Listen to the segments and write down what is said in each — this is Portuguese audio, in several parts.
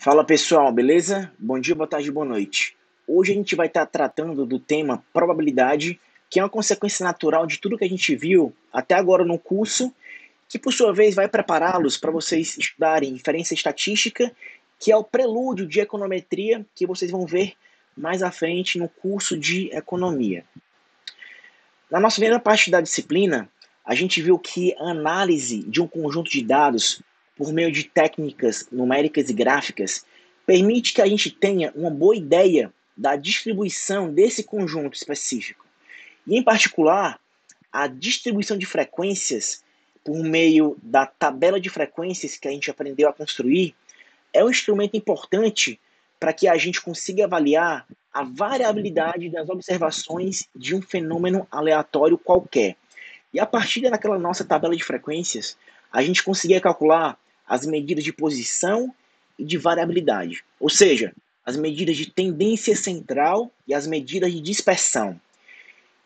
Fala pessoal, beleza? Bom dia, boa tarde, boa noite. Hoje a gente vai estar tratando do tema probabilidade, que é uma consequência natural de tudo que a gente viu até agora no curso, que por sua vez vai prepará-los para vocês estudarem inferência estatística, que é o prelúdio de econometria que vocês vão ver mais à frente no curso de economia. Na nossa primeira parte da disciplina, a gente viu que a análise de um conjunto de dados por meio de técnicas numéricas e gráficas permite que a gente tenha uma boa ideia da distribuição desse conjunto específico. E, em particular, a distribuição de frequências por meio da tabela de frequências que a gente aprendeu a construir é um instrumento importante para que a gente consiga avaliar a variabilidade das observações de um fenômeno aleatório qualquer. E a partir daquela nossa tabela de frequências, a gente conseguia calcular as medidas de posição e de variabilidade, ou seja, as medidas de tendência central e as medidas de dispersão.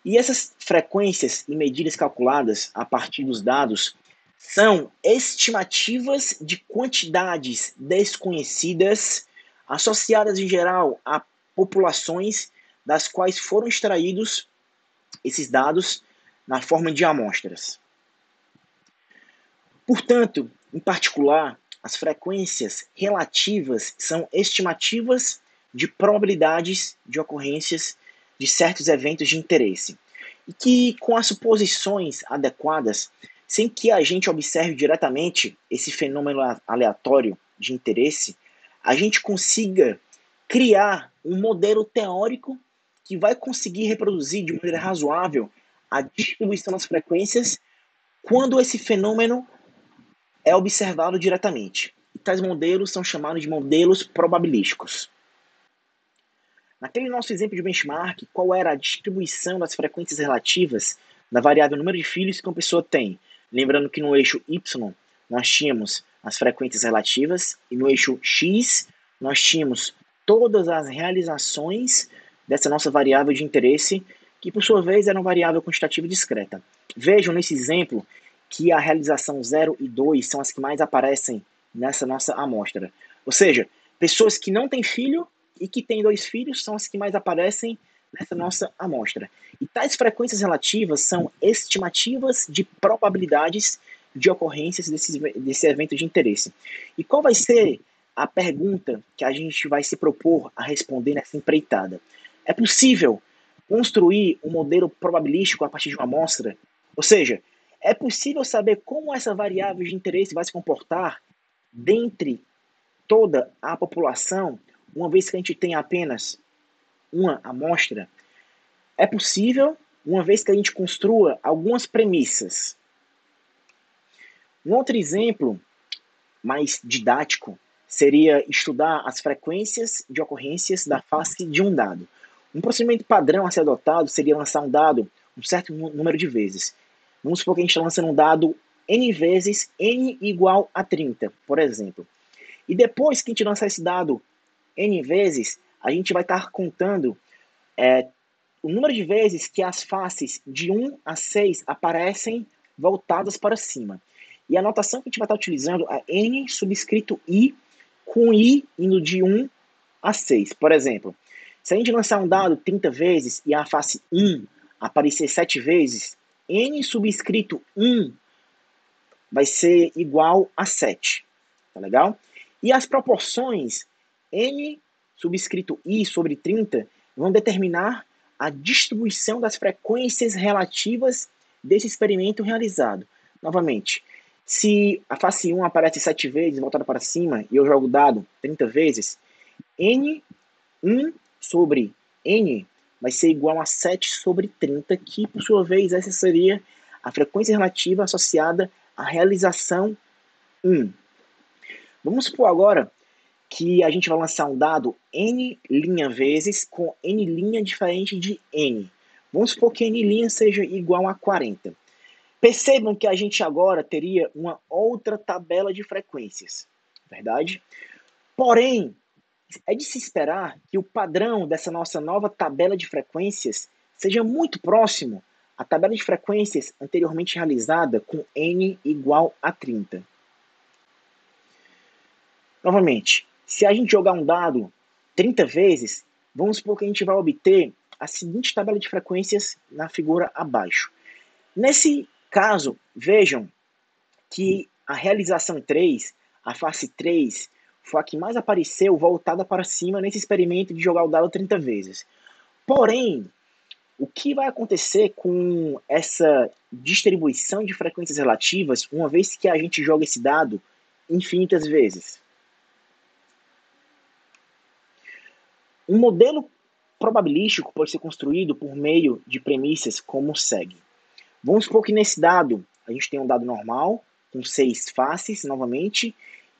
E essas frequências e medidas calculadas a partir dos dados são estimativas de quantidades desconhecidas associadas em geral a populações das quais foram extraídos esses dados na forma de amostras. Portanto, em particular, as frequências relativas são estimativas de probabilidades de ocorrências de certos eventos de interesse, e que, com as suposições adequadas, sem que a gente observe diretamente esse fenômeno aleatório de interesse, a gente consiga criar um modelo teórico que vai conseguir reproduzir de maneira razoável a distribuição das frequências quando esse fenômeno é observado diretamente. E tais modelos são chamados de modelos probabilísticos. Naquele nosso exemplo de benchmark, qual era a distribuição das frequências relativas da variável número de filhos que uma pessoa tem? Lembrando que no eixo Y nós tínhamos as frequências relativas e no eixo X nós tínhamos todas as realizações dessa nossa variável de interesse, que por sua vez era uma variável quantitativa discreta. Vejam nesse exemplo que a realização 0 e 2 são as que mais aparecem nessa nossa amostra. Ou seja, pessoas que não têm filho e que têm 2 filhos são as que mais aparecem nessa nossa amostra. E tais frequências relativas são estimativas de probabilidades de ocorrências desse evento de interesse. E qual vai ser a pergunta que a gente vai se propor a responder nessa empreitada? É possível construir um modelo probabilístico a partir de uma amostra? Ou seja, é possível saber como essa variável de interesse vai se comportar dentre toda a população, uma vez que a gente tem apenas uma amostra? É possível, uma vez que a gente construa algumas premissas. Um outro exemplo mais didático seria estudar as frequências de ocorrências da face de um dado. Um procedimento padrão a ser adotado seria lançar um dado um certo número de vezes. Vamos supor que a gente está lançando um dado n vezes n igual a 30, por exemplo. E depois que a gente lançar esse dado n vezes, a gente vai estar contando o número de vezes que as faces de 1 a 6 aparecem voltadas para cima. E a notação que a gente vai estar utilizando é n subscrito i, com i indo de 1 a 6. Por exemplo, se a gente lançar um dado 30 vezes e a face 1 aparecer 7 vezes, n subscrito 1 vai ser igual a 7. Tá legal? E as proporções n subscrito i sobre 30 vão determinar a distribuição das frequências relativas desse experimento realizado. Novamente, se a face 1 aparece 7 vezes voltada para cima e eu jogo o dado 30 vezes, n1 sobre n vai ser igual a 7 sobre 30, que por sua vez essa seria a frequência relativa associada à realização 1. Vamos supor agora que a gente vai lançar um dado n' vezes com n' diferente de n. Vamos supor que n' seja igual a 40. Percebam que a gente agora teria uma outra tabela de frequências, verdade? Porém, é de se esperar que o padrão dessa nossa nova tabela de frequências seja muito próximo à tabela de frequências anteriormente realizada com n igual a 30. Novamente, Se a gente jogar um dado 30 vezes, vamos supor que a gente vai obter a seguinte tabela de frequências na figura abaixo. Nesse caso, vejam que a realização 3, a face 3, foi a que mais apareceu voltada para cima nesse experimento de jogar o dado 30 vezes. Porém, o que vai acontecer com essa distribuição de frequências relativas, uma vez que a gente joga esse dado infinitas vezes? Um modelo probabilístico pode ser construído por meio de premissas como segue. Vamos supor que nesse dado, a gente tem um dado normal, com 6 faces, novamente,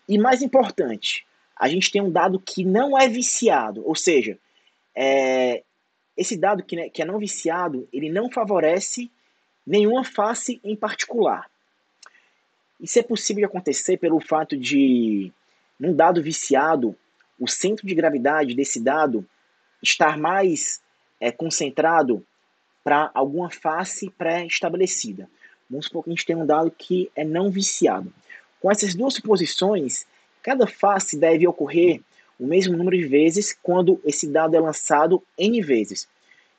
e mais importante, a gente tem um dado que não é viciado, ou seja, esse dado que é não viciado, ele não favorece nenhuma face em particular. Isso é possível de acontecer pelo fato de, num dado viciado, o centro de gravidade desse dado estar mais concentrado para alguma face pré-estabelecida. Vamos supor que a gente tem um dado que é não viciado. Com essas duas suposições, cada face deve ocorrer o mesmo número de vezes quando esse dado é lançado N vezes.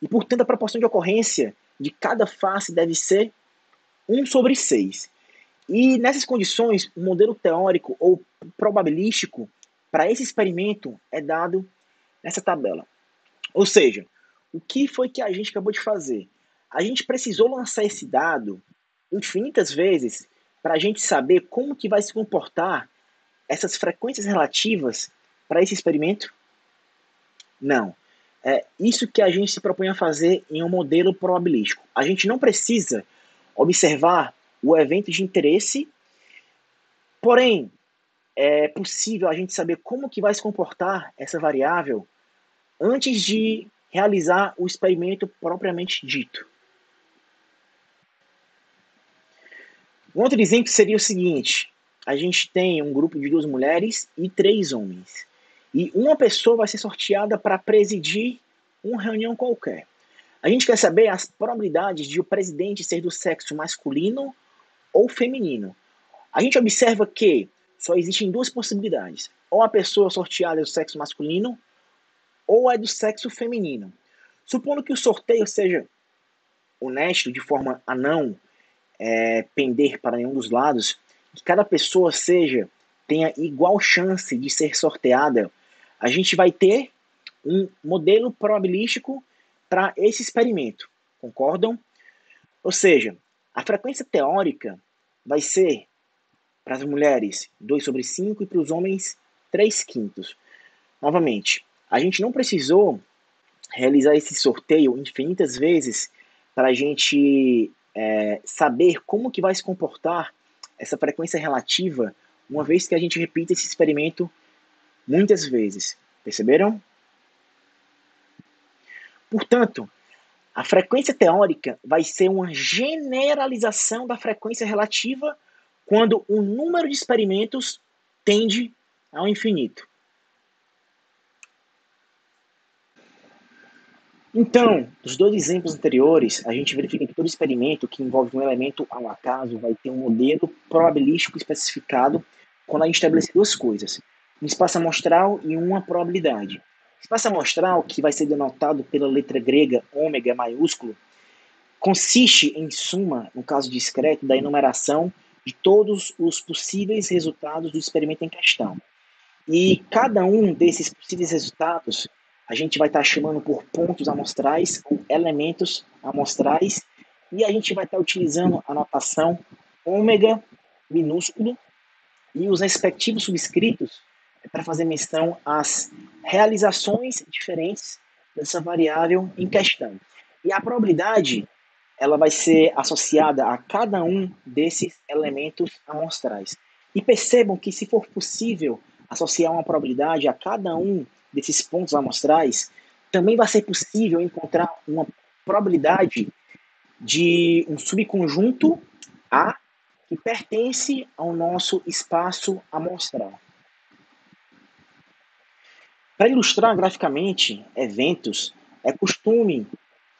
E, portanto, a proporção de ocorrência de cada face deve ser 1/6. E, nessas condições, o modelo teórico ou probabilístico para esse experimento é dado nessa tabela. Ou seja, o que foi que a gente acabou de fazer? A gente precisou lançar esse dado infinitas vezes para a gente saber como que vai se comportar essas frequências relativas para esse experimento? Não. É isso que a gente se propõe a fazer em um modelo probabilístico. A gente não precisa observar o evento de interesse, porém, é possível a gente saber como que vai se comportar essa variável antes de realizar o experimento propriamente dito. Um outro exemplo seria o seguinte: a gente tem um grupo de 2 mulheres e 3 homens. E uma pessoa vai ser sorteada para presidir uma reunião qualquer. A gente quer saber as probabilidades de o presidente ser do sexo masculino ou feminino. A gente observa que só existem 2 possibilidades: ou a pessoa sorteada é do sexo masculino ou é do sexo feminino. Supondo que o sorteio seja honesto, de forma a não pender para nenhum dos lados, que cada pessoa tenha igual chance de ser sorteada, a gente vai ter um modelo probabilístico para esse experimento. Concordam? Ou seja, a frequência teórica vai ser, para as mulheres, 2/5 e para os homens, 3/5. Novamente, a gente não precisou realizar esse sorteio infinitas vezes para a gente saber como que vai se comportar essa frequência relativa, uma vez que a gente repita esse experimento muitas vezes. Perceberam? Portanto, a frequência teórica vai ser uma generalização da frequência relativa quando o número de experimentos tende ao infinito. Então, dos 2 exemplos anteriores, a gente verifica que todo experimento que envolve um elemento ao acaso vai ter um modelo probabilístico especificado quando a gente estabelece 2 coisas: um espaço amostral e uma probabilidade. O espaço amostral, que vai ser denotado pela letra grega ômega maiúsculo, consiste, em suma, no caso discreto, da enumeração de todos os possíveis resultados do experimento em questão. E cada um desses possíveis resultados a gente vai estar chamando por pontos amostrais ou elementos amostrais, e a gente vai estar utilizando a notação ômega minúsculo e os respectivos subscritos para fazer menção às realizações diferentes dessa variável em questão. E a probabilidade ela vai ser associada a cada um desses elementos amostrais. E percebam que, se for possível associar uma probabilidade a cada um desses pontos amostrais, também vai ser possível encontrar uma probabilidade de um subconjunto A que pertence ao nosso espaço amostral. Para ilustrar graficamente eventos, é costume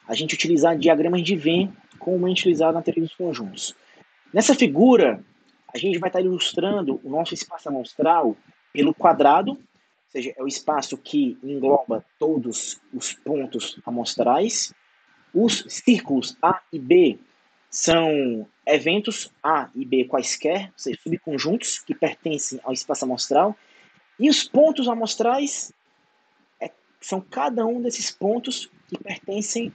a gente utilizar diagramas de Venn, comumente utilizado na teoria dos conjuntos. Nessa figura, a gente vai estar ilustrando o nosso espaço amostral pelo quadrado seja, é o espaço que engloba todos os pontos amostrais. Os círculos A e B são eventos A e B quaisquer, ou seja, subconjuntos que pertencem ao espaço amostral. E os pontos amostrais são cada um desses pontos que pertencem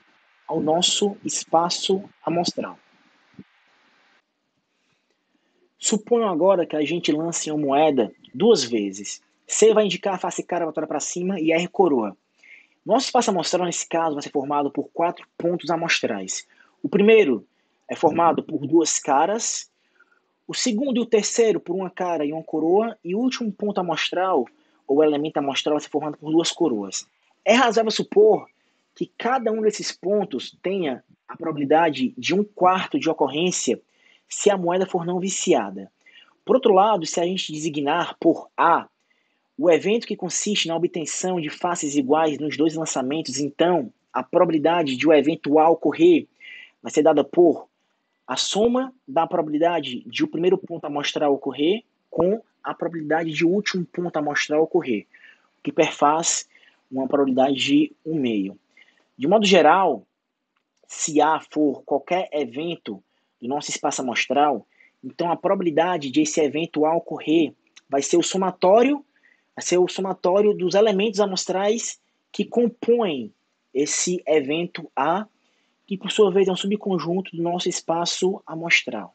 ao nosso espaço amostral. Suponham agora que a gente lance uma moeda 2 vezes. C vai indicar a face cara voltada para cima e R coroa. Nosso espaço amostral, nesse caso, vai ser formado por 4 pontos amostrais. O primeiro é formado por 2 caras, o segundo e o terceiro por uma cara e uma coroa, e o último ponto amostral, ou elemento amostral, vai ser formado por 2 coroas. É razoável supor que cada um desses pontos tenha a probabilidade de 1/4 de ocorrência se a moeda for não viciada. Por outro lado, se a gente designar por A o evento que consiste na obtenção de faces iguais nos 2 lançamentos, então a probabilidade de o evento A ocorrer vai ser dada por a soma da probabilidade de o primeiro ponto amostral ocorrer com a probabilidade de o último ponto amostral ocorrer, que perfaz uma probabilidade de 1/2. De modo geral, se A for qualquer evento do nosso espaço amostral, então a probabilidade de esse evento A ocorrer vai ser o somatório dos elementos amostrais que compõem esse evento A, que por sua vez é um subconjunto do nosso espaço amostral.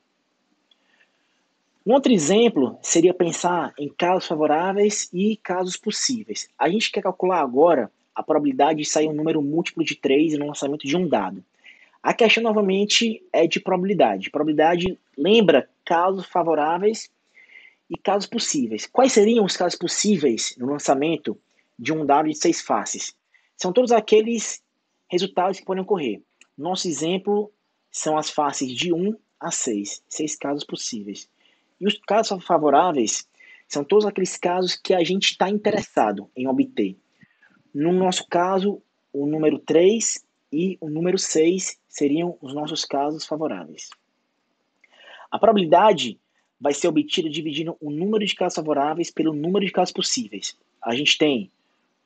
Um outro exemplo seria pensar em casos favoráveis e casos possíveis. A gente quer calcular agora a probabilidade de sair um número múltiplo de 3 no lançamento de um dado. A questão, novamente, é de probabilidade. Probabilidade lembra casos favoráveis e casos possíveis. Quais seriam os casos possíveis no lançamento de um dado de 6 faces? São todos aqueles resultados que podem ocorrer. Nosso exemplo são as faces de 1 a 6, 6 casos possíveis. E os casos favoráveis são todos aqueles casos que a gente está interessado em obter. No nosso caso, o número 3 e o número 6 seriam os nossos casos favoráveis. A probabilidade vai ser obtida dividindo o número de casos favoráveis pelo número de casos possíveis. A gente tem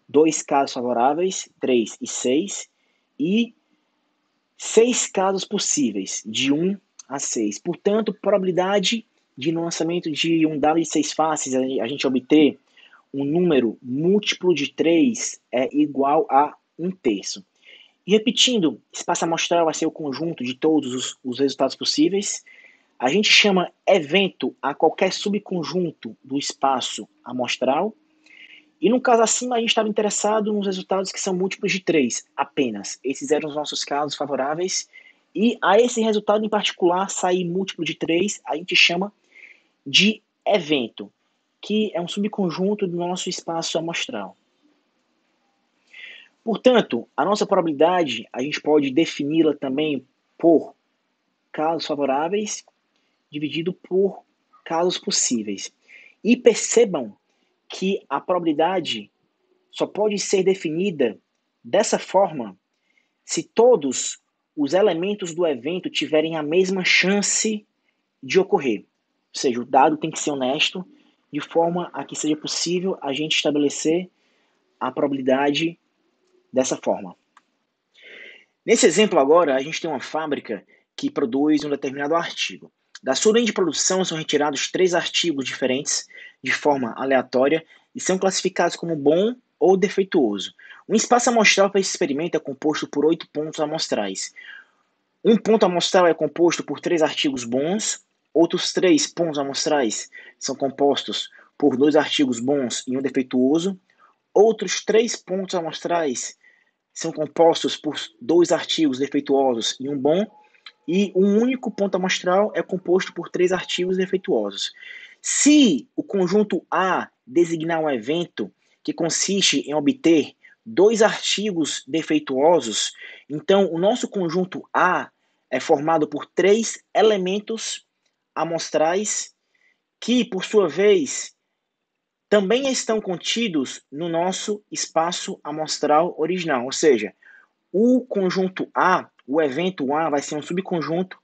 2 casos favoráveis, 3 e 6, e 6 casos possíveis, de 1 a 6. Portanto, probabilidade de no lançamento de um dado de 6 faces a gente obter um número múltiplo de 3 é igual a 1/3. E repetindo, espaço amostral vai ser o conjunto de todos os resultados possíveis. A gente chama evento a qualquer subconjunto do espaço amostral. E no caso acima, a gente estava interessado nos resultados que são múltiplos de 3 apenas. Esses eram os nossos casos favoráveis. E a esse resultado em particular, sair múltiplo de 3, a gente chama de evento, que é um subconjunto do nosso espaço amostral. Portanto, a nossa probabilidade, a gente pode defini-la também por casos favoráveis dividido por casos possíveis. E percebam que a probabilidade só pode ser definida dessa forma se todos os elementos do evento tiverem a mesma chance de ocorrer. Ou seja, o dado tem que ser honesto, de forma a que seja possível a gente estabelecer a probabilidade dessa forma. Nesse exemplo agora, a gente tem uma fábrica que produz um determinado artigo. Da sua linha de produção são retirados 3 artigos diferentes de forma aleatória e são classificados como bom ou defeituoso. Um espaço amostral para esse experimento é composto por 8 pontos amostrais. Um ponto amostral é composto por 3 artigos bons, outros 3 pontos amostrais são compostos por 2 artigos bons e um defeituoso, outros 3 pontos amostrais são compostos por 2 artigos defeituosos e um bom, e um único ponto amostral é composto por 3 artigos defeituosos. Se o conjunto A designar um evento que consiste em obter 2 artigos defeituosos, então o nosso conjunto A é formado por 3 elementos amostrais que, por sua vez, também estão contidos no nosso espaço amostral original. Ou seja, o conjunto A, o evento A, vai ser um subconjunto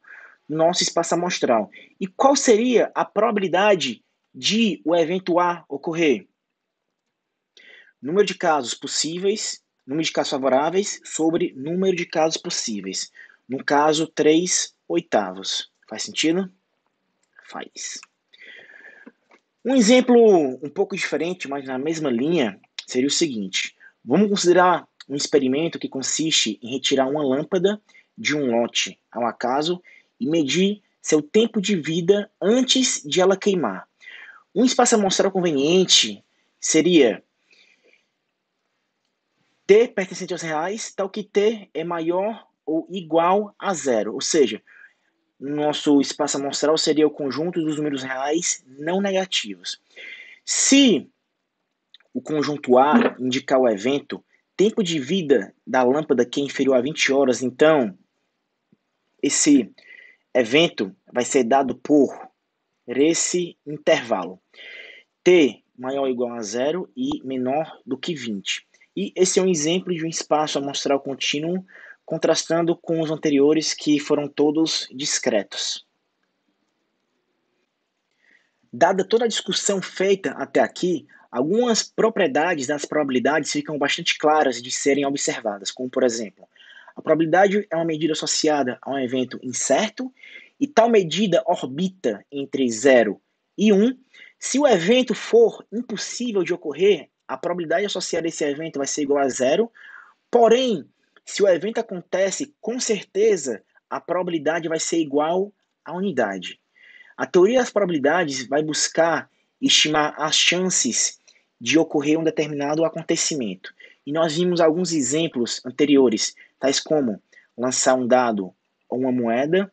do nosso espaço amostral. E qual seria a probabilidade de o evento A ocorrer? número de casos possíveis, número de casos favoráveis sobre número de casos possíveis. No caso, 3/8. Faz sentido? Faz. Um exemplo um pouco diferente, mas na mesma linha, seria o seguinte. Vamos considerar um experimento que consiste em retirar uma lâmpada de um lote ao acaso e medir seu tempo de vida antes de ela queimar. Um espaço amostral conveniente seria T pertencente aos reais, tal que T é maior ou igual a zero. Ou seja, nosso espaço amostral seria o conjunto dos números reais não negativos. Se o conjunto A indicar o evento, tempo de vida da lâmpada que é inferior a 20 horas, então esse evento vai ser dado por esse intervalo. T maior ou igual a zero e menor do que 20. E esse é um exemplo de um espaço amostral contínuo, contrastando com os anteriores que foram todos discretos. Dada toda a discussão feita até aqui, algumas propriedades das probabilidades ficam bastante claras de serem observadas, como por exemplo, a probabilidade é uma medida associada a um evento incerto e tal medida orbita entre 0 e 1. Se o evento for impossível de ocorrer, a probabilidade associada a esse evento vai ser igual a 0. Porém, se o evento acontece, com certeza a probabilidade vai ser igual à unidade. A teoria das probabilidades vai buscar estimar as chances de ocorrer um determinado acontecimento. E nós vimos alguns exemplos anteriores, tais como lançar um dado ou uma moeda,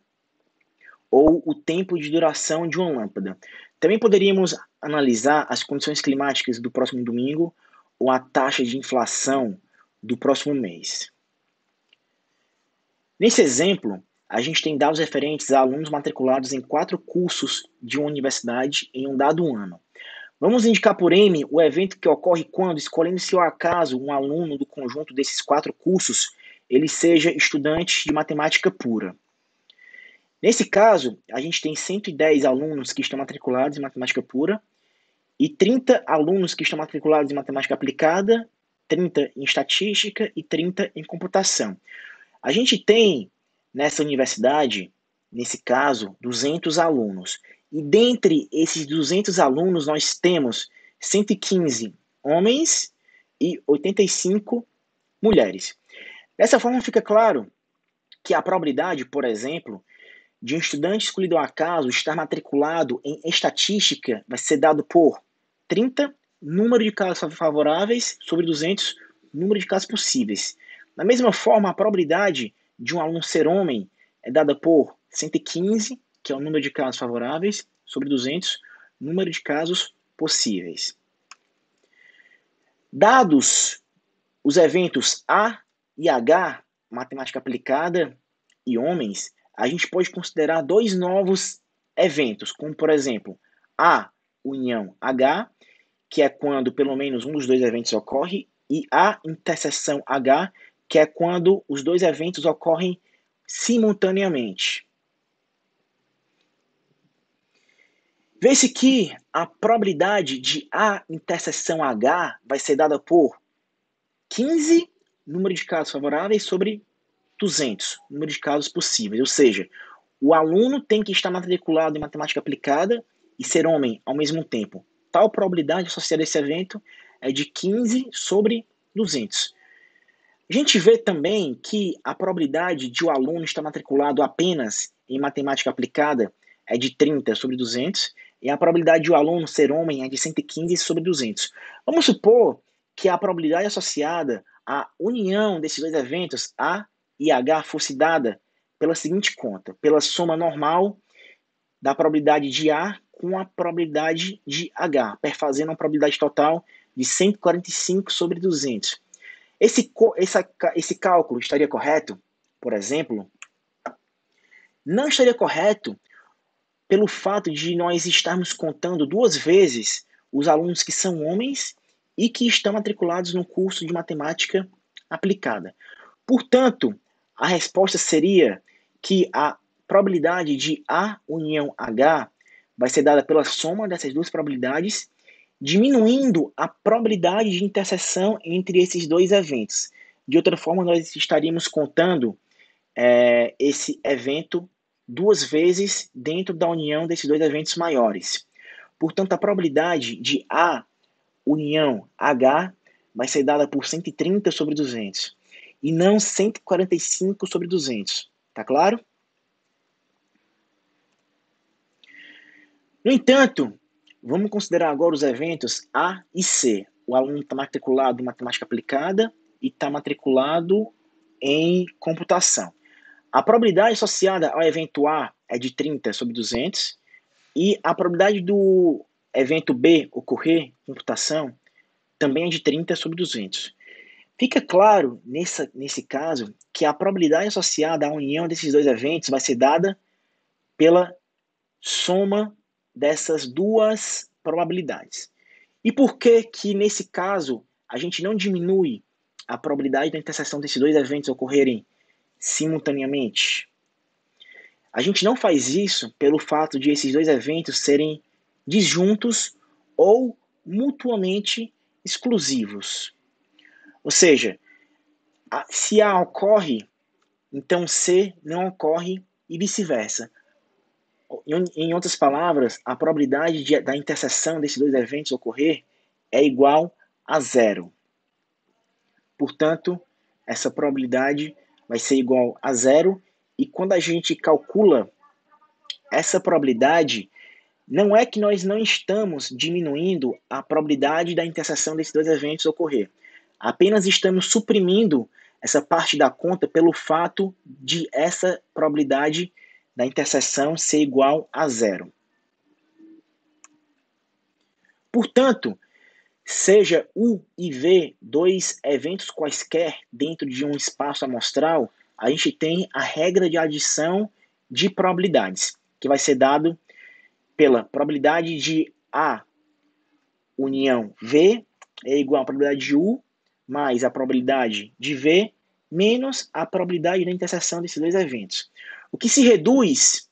ou o tempo de duração de uma lâmpada. Também poderíamos analisar as condições climáticas do próximo domingo ou a taxa de inflação do próximo mês. Nesse exemplo, a gente tem dados referentes a alunos matriculados em 4 cursos de uma universidade em um dado ano. Vamos indicar por M o evento que ocorre quando, escolhendo se ao acaso um aluno do conjunto desses 4 cursos, ele seja estudante de matemática pura. Nesse caso, a gente tem 110 alunos que estão matriculados em matemática pura e 30 alunos que estão matriculados em matemática aplicada, 30 em estatística e 30 em computação. A gente tem nessa universidade, nesse caso, 200 alunos. E dentre esses 200 alunos, nós temos 115 homens e 85 mulheres. Dessa forma, fica claro que a probabilidade, por exemplo, de um estudante escolhido ao acaso estar matriculado em estatística vai ser dado por 30 número de casos favoráveis sobre 200 número de casos possíveis. Da mesma forma, a probabilidade de um aluno ser homem é dada por 115, que é o número de casos favoráveis, sobre 200, número de casos possíveis. Dados os eventos A e H, matemática aplicada e homens, a gente pode considerar 2 novos eventos, como por exemplo, A união H, que é quando pelo menos um dos 2 eventos ocorre, e A interseção H, que é quando os 2 eventos ocorrem simultaneamente. Vê-se que a probabilidade de A interseção H vai ser dada por 15 número de casos favoráveis sobre 200 número de casos possíveis. Ou seja, o aluno tem que estar matriculado em matemática aplicada e ser homem ao mesmo tempo. Tal probabilidade associada a esse evento é de 15 sobre 200. A gente vê também que a probabilidade de o aluno estar matriculado apenas em matemática aplicada é de 30 sobre 200 e a probabilidade de o aluno ser homem é de 115 sobre 200. Vamos supor que a probabilidade associada à união desses 2 eventos, A e H, fosse dada pela seguinte conta, pela soma normal da probabilidade de A com a probabilidade de H, perfazendo uma probabilidade total de 145 sobre 200. Esse cálculo estaria correto, por exemplo? Não estaria correto pelo fato de nós estarmos contando 2 vezes os alunos que são homens e que estão matriculados no curso de matemática aplicada. Portanto, a resposta seria que a probabilidade de A união H vai ser dada pela soma dessas 2 probabilidades diminuindo a probabilidade de interseção entre esses dois eventos. De outra forma, nós estaríamos contando esse evento duas vezes dentro da união desses dois eventos maiores. Portanto, a probabilidade de A união H vai ser dada por 130 sobre 200 e não 145 sobre 200. Tá claro? No entanto, vamos considerar agora os eventos A e C. O aluno está matriculado em matemática aplicada e está matriculado em computação. A probabilidade associada ao evento A é de 30 sobre 200 e a probabilidade do evento B ocorrer, computação, também é de 30 sobre 200. Fica claro, nesse caso, que a probabilidade associada à união desses dois eventos vai ser dada pela soma dessas duas probabilidades. E por que que, nesse caso, a gente não diminui a probabilidade da interseção desses dois eventos ocorrerem simultaneamente? A gente não faz isso pelo fato de esses dois eventos serem disjuntos ou mutuamente exclusivos. Ou seja, se A ocorre, então C não ocorre e vice-versa. Em outras palavras, a probabilidade da interseção desses dois eventos ocorrer é igual a zero. Portanto, essa probabilidade vai ser igual a zero, e quando a gente calcula essa probabilidade, não é que nós não estamos diminuindo a probabilidade da interseção desses dois eventos ocorrer. Apenas estamos suprimindo essa parte da conta pelo fato de essa probabilidade da interseção ser igual a zero. Portanto, seja U e V dois eventos quaisquer dentro de um espaço amostral, a gente tem a regra de adição de probabilidades, que vai ser dado pela probabilidade de A união V é igual à probabilidade de U mais a probabilidade de V menos a probabilidade da interseção desses dois eventos. O que se reduz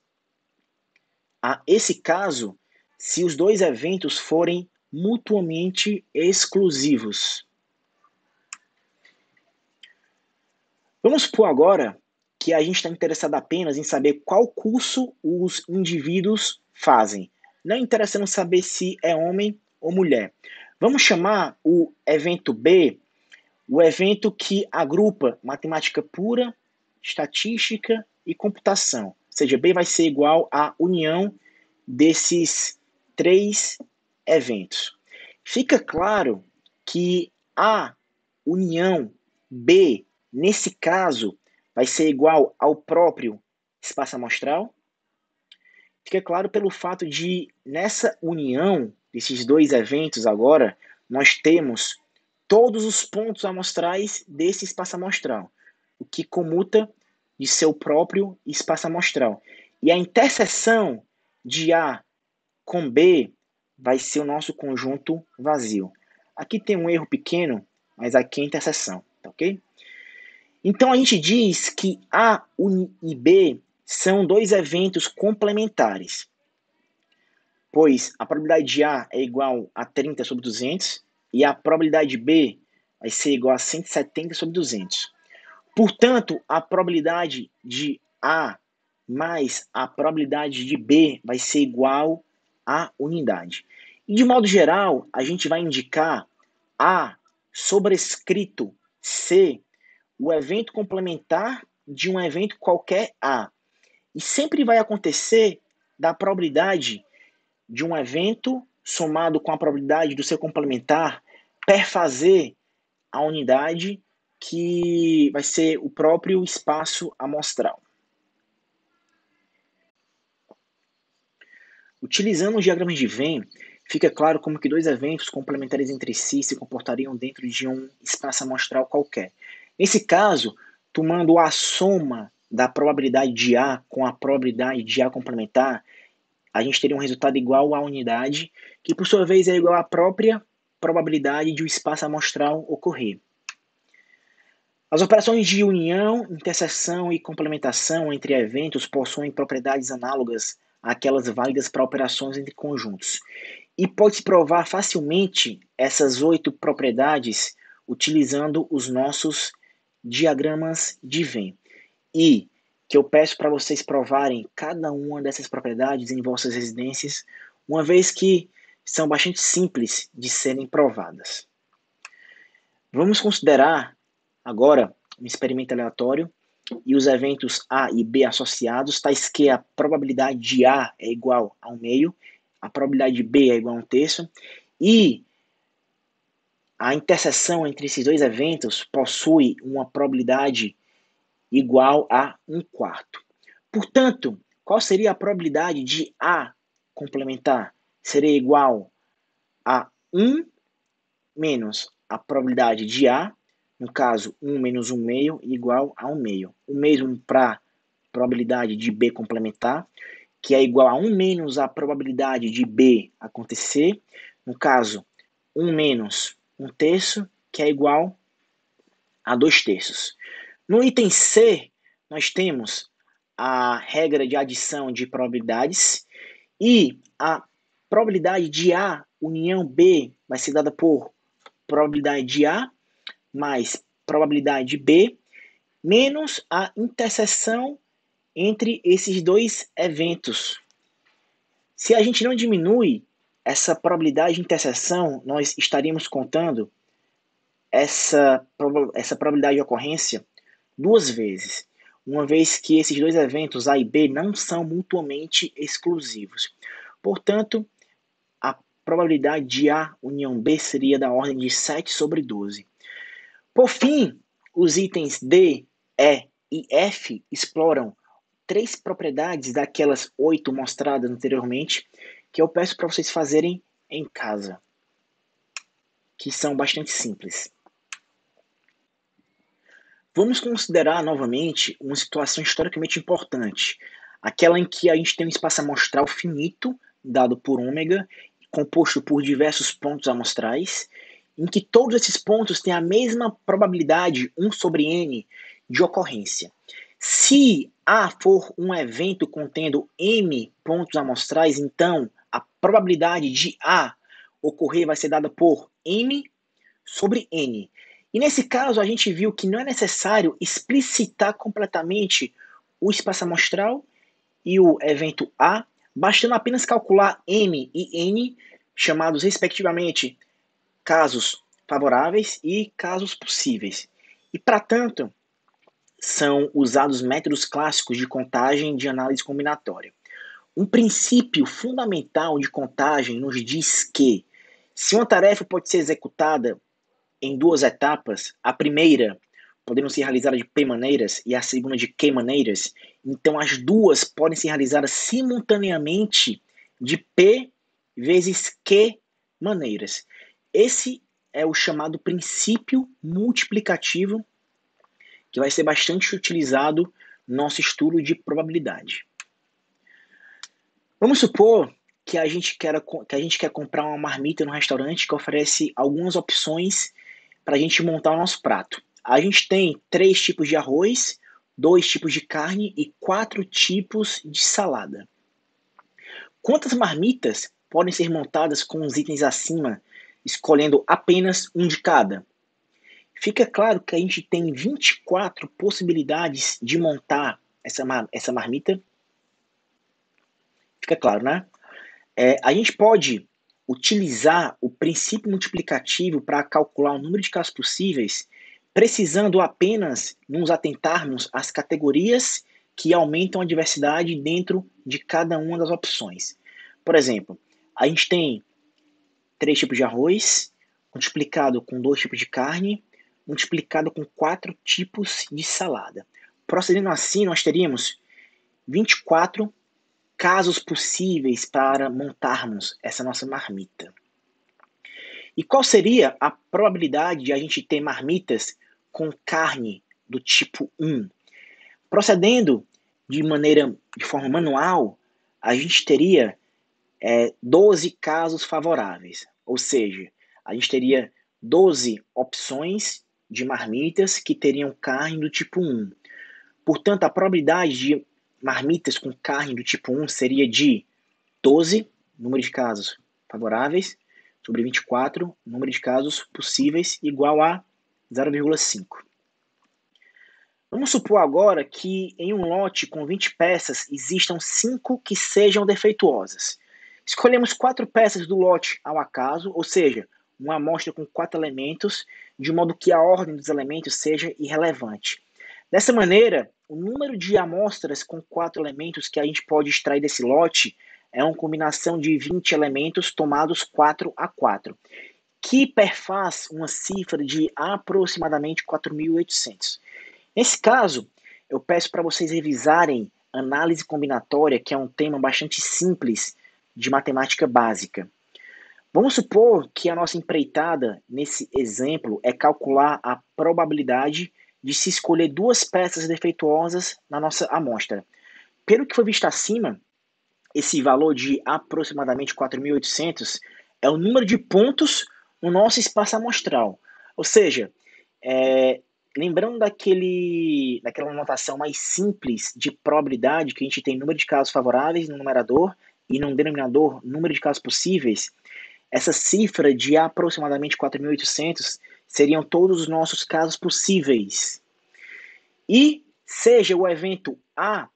a esse caso se os dois eventos forem mutuamente exclusivos. Vamos supor agora que a gente está interessado apenas em saber qual curso os indivíduos fazem. Não interessando saber se é homem ou mulher. Vamos chamar o evento B o evento que agrupa matemática pura, estatística e computação. Ou seja, B vai ser igual à união desses três eventos. Fica claro que a união B, nesse caso, vai ser igual ao próprio espaço amostral. Fica claro pelo fato de, nessa união desses dois eventos agora, nós temos todos os pontos amostrais desse espaço amostral, o que comuta de seu próprio espaço amostral. E a interseção de A com B vai ser o nosso conjunto vazio. Aqui tem um erro pequeno, mas aqui é a interseção, tá ok? Então a gente diz que A e B são dois eventos complementares, pois a probabilidade de A é igual a 30 sobre 200 e a probabilidade de B vai ser igual a 170 sobre 200. Portanto, a probabilidade de A mais a probabilidade de B vai ser igual à unidade. E de modo geral, a gente vai indicar A sobrescrito C, o evento complementar de um evento qualquer A. E sempre vai acontecer da probabilidade de um evento somado com a probabilidade do seu complementar perfazer a unidade que vai ser o próprio espaço amostral. Utilizando os diagramas de Venn, fica claro como que dois eventos complementares entre si se comportariam dentro de um espaço amostral qualquer. Nesse caso, tomando a soma da probabilidade de A com a probabilidade de A complementar, a gente teria um resultado igual à unidade, que por sua vez é igual à própria probabilidade de o espaço amostral ocorrer. As operações de união, interseção e complementação entre eventos possuem propriedades análogas àquelas válidas para operações entre conjuntos. E pode-se provar facilmente essas 8 propriedades utilizando os nossos diagramas de Venn. E que eu peço para vocês provarem cada uma dessas propriedades em vossas residências, uma vez que são bastante simples de serem provadas. Vamos considerar agora um experimento aleatório e os eventos A e B associados, tais que a probabilidade de A é igual a 1/2, a probabilidade de B é igual a 1/3, e a interseção entre esses dois eventos possui uma probabilidade igual a 1/4. Portanto, qual seria a probabilidade de A complementar? Seria igual a 1 menos a probabilidade de A, no caso, 1 menos 1/2 igual a 1/2. O mesmo para a probabilidade de B complementar, que é igual a 1 menos a probabilidade de B acontecer, no caso, 1 menos 1/3, que é igual a 2/3. No item C, nós temos a regra de adição de probabilidades e a probabilidade de A união B vai ser dada por probabilidade de A mais probabilidade de B menos a interseção entre esses dois eventos. Se a gente não diminui essa probabilidade de interseção, nós estaríamos contando essa probabilidade de ocorrência 2 vezes, uma vez que esses dois eventos A e B não são mutuamente exclusivos. Portanto, a probabilidade de A união B seria da ordem de 7/12. Por fim, os itens D, E e F exploram 3 propriedades daquelas 8 mostradas anteriormente, que eu peço para vocês fazerem em casa, que são bastante simples. Vamos considerar novamente uma situação historicamente importante, aquela em que a gente tem um espaço amostral finito, dado por ômega, composto por diversos pontos amostrais, em que todos esses pontos têm a mesma probabilidade, 1/n, de ocorrência. Se A for um evento contendo m pontos amostrais, então a probabilidade de A ocorrer vai ser dada por m/n. E nesse caso, a gente viu que não é necessário explicitar completamente o espaço amostral e o evento A, bastando apenas calcular M e N, chamados respectivamente casos favoráveis e casos possíveis. E, para tanto, são usados métodos clássicos de contagem de análise combinatória. Um princípio fundamental de contagem nos diz que, se uma tarefa pode ser executada em 2 etapas, a primeira podendo ser realizada de P maneiras e a segunda de Q maneiras, então as duas podem ser realizadas simultaneamente de P vezes Q maneiras. Esse é o chamado princípio multiplicativo, que vai ser bastante utilizado no nosso estudo de probabilidade. Vamos supor que a gente quer comprar uma marmita no restaurante que oferece algumas opções para a gente montar o nosso prato. A gente tem 3 tipos de arroz, 2 tipos de carne e 4 tipos de salada. Quantas marmitas podem ser montadas com os itens acima, escolhendo apenas um de cada? Fica claro que a gente tem 24 possibilidades de montar essa marmita. Fica claro, né? A gente pode utilizar o princípio multiplicativo para calcular o número de casos possíveis, precisando apenas nos atentarmos às categorias que aumentam a diversidade dentro de cada uma das opções. Por exemplo, a gente tem 3 tipos de arroz, multiplicado com 2 tipos de carne, multiplicado com 4 tipos de salada. Procedendo assim, nós teríamos 24 casos possíveis para montarmos essa nossa marmita. E qual seria a probabilidade de a gente ter marmitas com carne do tipo 1? Procedendo de forma manual, a gente teria 12 casos favoráveis, ou seja, a gente teria 12 opções de marmitas que teriam carne do tipo 1. Portanto, a probabilidade de marmitas com carne do tipo 1 seria de 12, número de casos favoráveis sobre 24, número de casos possíveis igual a 0,5. Vamos supor agora que em um lote com 20 peças existam 5 que sejam defeituosas. Escolhemos 4 peças do lote ao acaso, ou seja, uma amostra com 4 elementos, de modo que a ordem dos elementos seja irrelevante. Dessa maneira, o número de amostras com 4 elementos que a gente pode extrair desse lote é uma combinação de 20 elementos tomados 4 a 4, que perfaz uma cifra de aproximadamente 4.800. Nesse caso, eu peço para vocês revisarem análise combinatória, que é um tema bastante simples de matemática básica. Vamos supor que a nossa empreitada, nesse exemplo, é calcular a probabilidade de se escolher 2 peças defeituosas na nossa amostra. Pelo que foi visto acima, esse valor de aproximadamente 4.800 é o número de pontos no nosso espaço amostral. Ou seja, lembrando daquela notação mais simples de probabilidade, que a gente tem número de casos favoráveis no numerador e no denominador número de casos possíveis, essa cifra de aproximadamente 4.800 seriam todos os nossos casos possíveis. E seja o evento A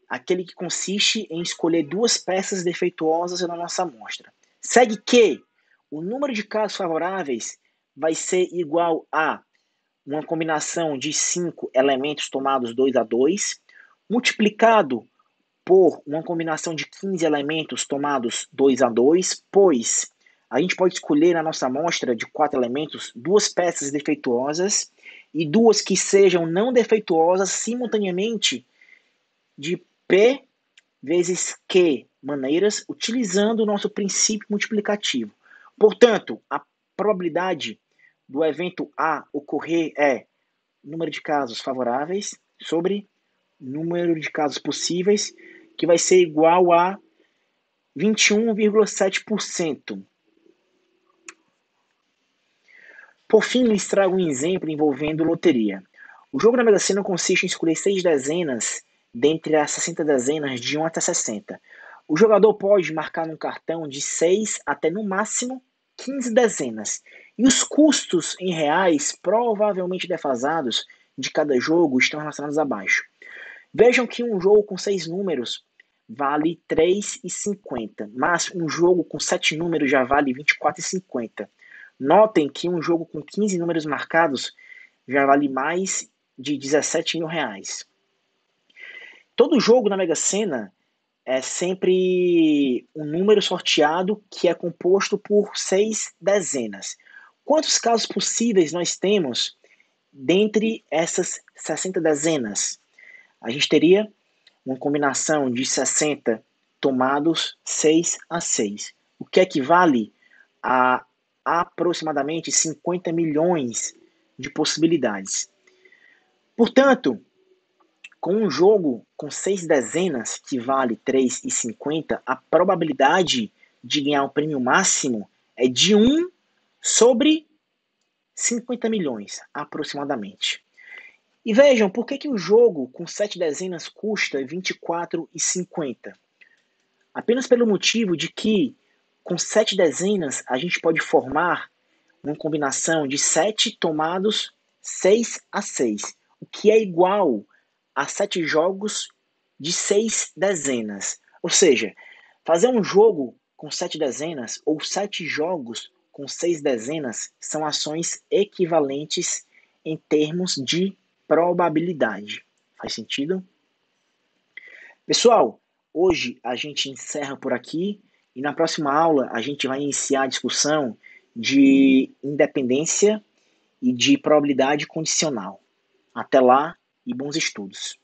aquele que consiste em escolher 2 peças defeituosas na nossa amostra. Segue que o número de casos favoráveis vai ser igual a uma combinação de 5 elementos tomados 2 a 2, multiplicado por uma combinação de 15 elementos tomados 2 a 2, pois a gente pode escolher na nossa amostra de 4 elementos 2 peças defeituosas e 2 que sejam não defeituosas simultaneamente de P vezes Q maneiras, utilizando o nosso princípio multiplicativo. Portanto, a probabilidade do evento A ocorrer é número de casos favoráveis sobre número de casos possíveis, que vai ser igual a 21,7%. Por fim, lhes trago um exemplo envolvendo loteria. O jogo da Mega Sena consiste em escolher 6 dezenas dentre as 60 dezenas de 1 até 60. O jogador pode marcar num cartão de 6 até no máximo 15 dezenas. E os custos em reais, provavelmente defasados, de cada jogo estão relacionados abaixo. Vejam que um jogo com 6 números vale R$ 3,50, mas um jogo com 7 números já vale R$ 24,50. Notem que um jogo com 15 números marcados já vale mais de R$ 17.000. Todo jogo na Mega Sena é sempre um número sorteado que é composto por 6 dezenas. Quantos casos possíveis nós temos dentre essas 60 dezenas? A gente teria uma combinação de 60 tomados 6 a 6, o que equivale a aproximadamente 50 milhões de possibilidades. Portanto, com um jogo com 6 dezenas, que vale R$ 3,50, a probabilidade de ganhar o prêmio máximo é de 1 sobre 50 milhões, aproximadamente. E vejam, por que o jogo com 7 dezenas custa R$ 24,50? Apenas pelo motivo de que, com 7 dezenas, a gente pode formar uma combinação de 7 tomados 6 a 6, o que é igual a 7 jogos de 6 dezenas. Ou seja, fazer um jogo com 7 dezenas ou 7 jogos com 6 dezenas são ações equivalentes em termos de probabilidade. Faz sentido? Pessoal, hoje a gente encerra por aqui e na próxima aula a gente vai iniciar a discussão de independência e de probabilidade condicional. Até lá e bons estudos.